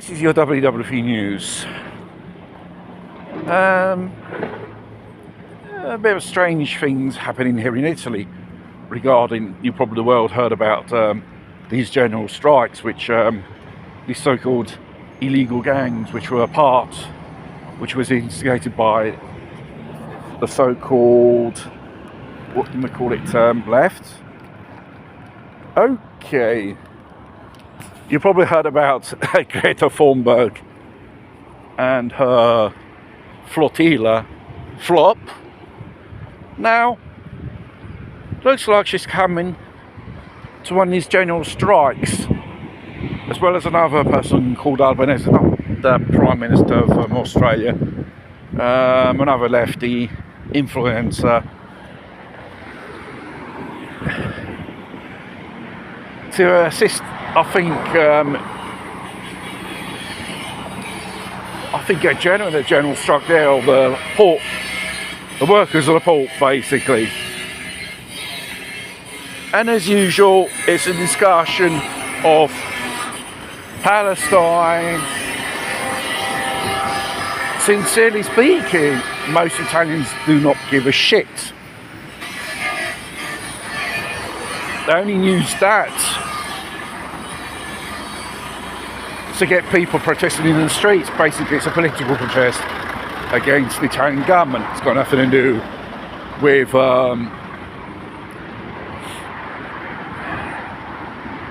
This is your WWF news. A bit of strange things happening here in Italy regarding, you probably the world heard about these general strikes, which these so-called illegal gangs, which was instigated by the so-called, what do we call it, left. Okay. You probably heard about Greta Thunberg and her flotilla flop. Now, looks like she's coming to one of these general strikes, as well as another person called Albanese, not the Prime Minister of Australia, another lefty influencer, to assist. I think a general strike there of the port, the workers of the port, basically. And as usual, it's a discussion of Palestine. Sincerely speaking, most Italians do not give a shit. They only use that to get people protesting in the streets. Basically, it's a political protest against the Italian government. It's got nothing to do with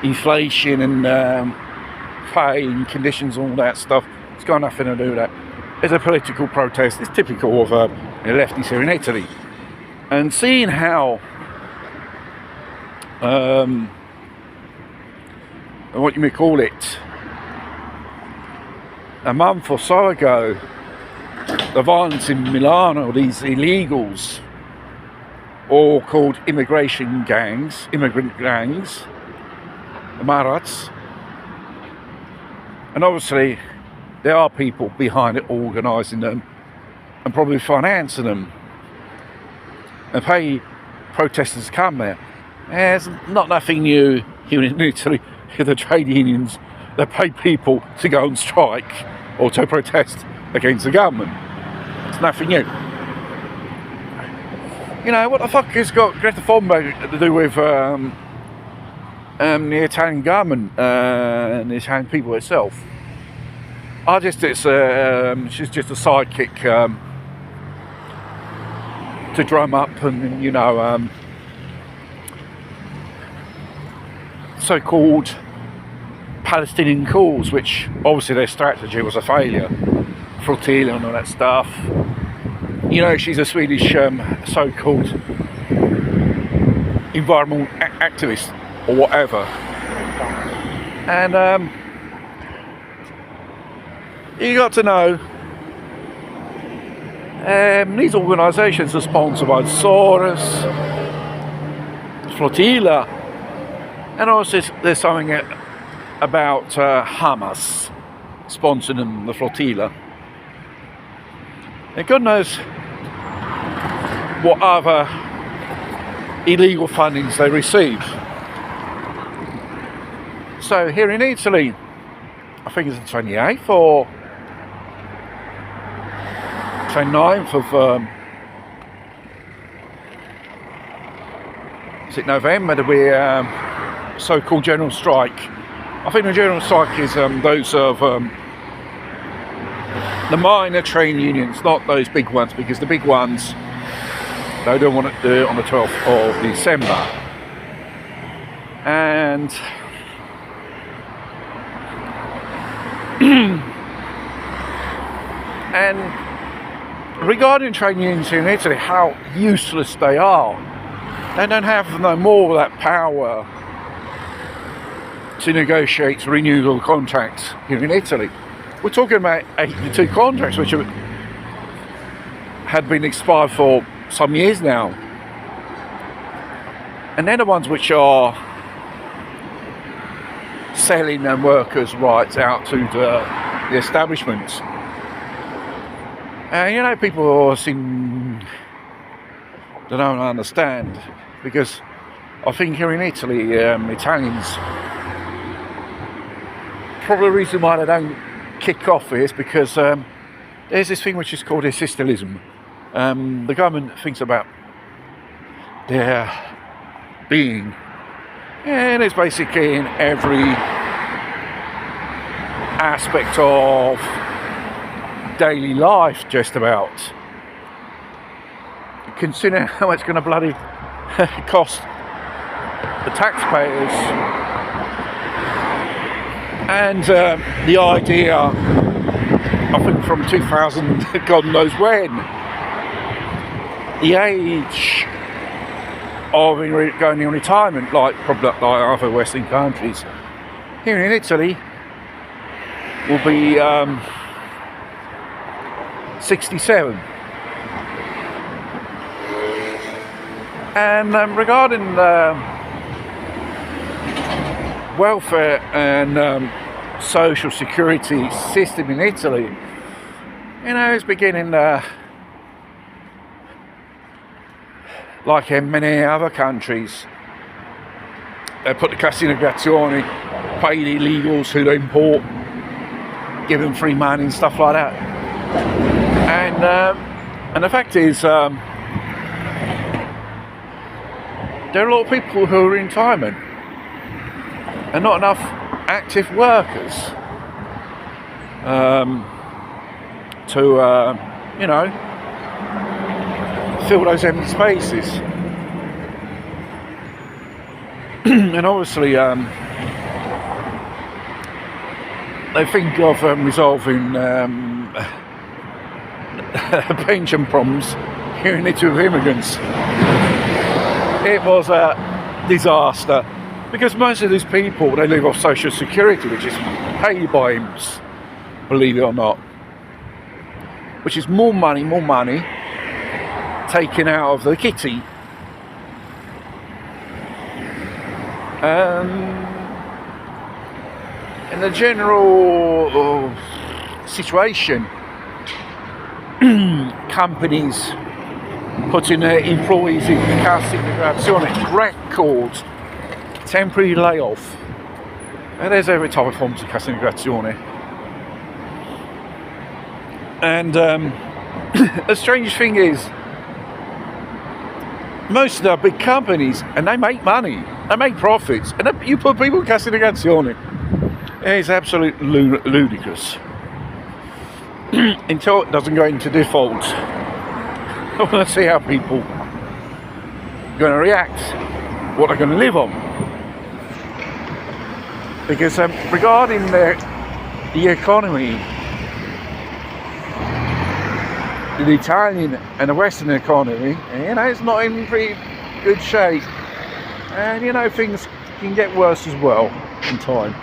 inflation and pay and conditions, all that stuff. It's got nothing to do with that. It's a political protest. It's typical of lefties here in Italy. And seeing how what you may call it, a month or so ago, the violence in Milano, these illegals, all called immigrant gangs, the Marats, and obviously there are people behind it organising them and probably financing them and pay protesters to come there. There's not nothing new here in Italy. The trade unions, they pay people to go on strike or to protest against the government. It's nothing new. You know, what the fuck has got Greta Thunberg to do with the Italian government and the Italian people itself? She's just a sidekick to drum up and, so-called Palestinian cause, which obviously their strategy was a failure, flotilla and all that stuff. She's a Swedish so-called environmental activist or whatever, and you got to know these organisations are sponsored by Soros, flotilla, and also there's something about Hamas sponsoring the flotilla. And God knows what other illegal fundings they receive. So here in Italy, I think it's the 28th or 29th of November, there'll be so-called general strike. I think the general strike is those of the minor trade unions, not those big ones, because the big ones, they don't want to do it on the 12th of December. And regarding trade unions in Italy, how useless they are. They don't have no more of that power to negotiate renewal contracts here in Italy. We're talking about 82 contracts which had been expired for some years now. And they're the ones which are selling their workers' rights out to the establishments. And people seem to don't understand, because I think here in Italy, Italians, probably the reason why they don't kick off this because there's this thing which is called assistilism. The government thinks about their being, and it's basically in every aspect of daily life, just about. Consider how much it's going to bloody cost the taxpayers, and the idea, I think from 2000, God knows when, the age of going in retirement, like probably like other Western countries, here in Italy will be 67. And regarding welfare and social security system in Italy, you know, it's beginning like in many other countries. They put the cassa integrazione, pay the illegals who they import, give them free money and stuff like that. And the fact is, there are a lot of people who are in retirement and not enough active workers to, you know, fill those empty spaces. And obviously, they think of resolving pension problems here in Italy with immigrants. It was a disaster because most of these people, they live off social security, which is paid by IMS, believe it or not, which is more money taken out of the kitty. In the general situation, companies putting their employees in cassa integrazione, record temporary layoff, and there's every type of forms of cassa integrazione. And the strange thing is, most of the big companies, and they make money, they make profits, and you put people in cassa integrazione. It's absolutely ludicrous. Until it doesn't go into default, I want to see how people are going to react, what they're going to live on. Because regarding the economy, the Italian and the Western economy, you know, it's not in pretty good shape. And, you know, things can get worse as well in time.